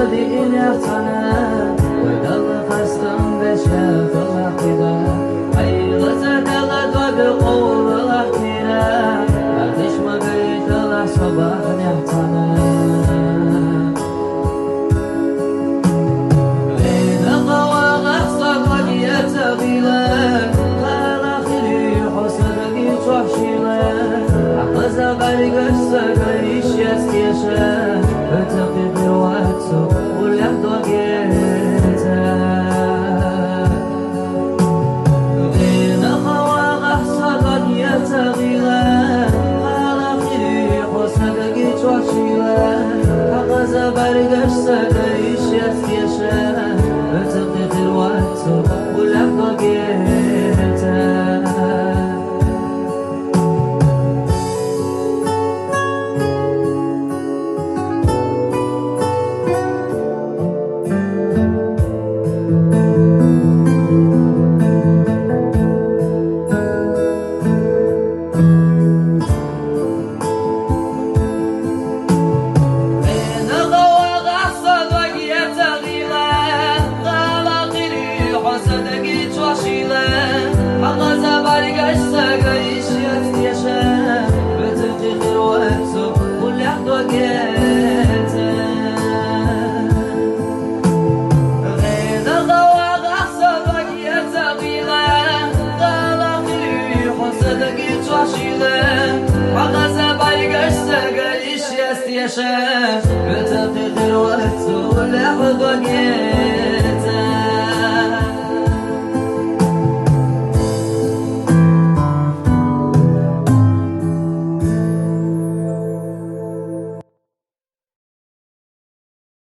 حسدي إن يحتنا وقلب خستم بشاف العقيدة أي غزة قلت وبقول الأحكيرة أتش ما قيت الصباح يحتنا بين الضواغ صدق يتغيلا خال خلي حسدي تحشيلا عقز غرق السقيش يسكيشا فتقي برواتو واليحضر جيتا بين الضواغ صدق يتغيلا خال خلي حسدي تحشيلا عقز غرق السقيش يسكيشا فتقي برواتو واليحضر جيتا يشاف بتقي الوقت ولحظة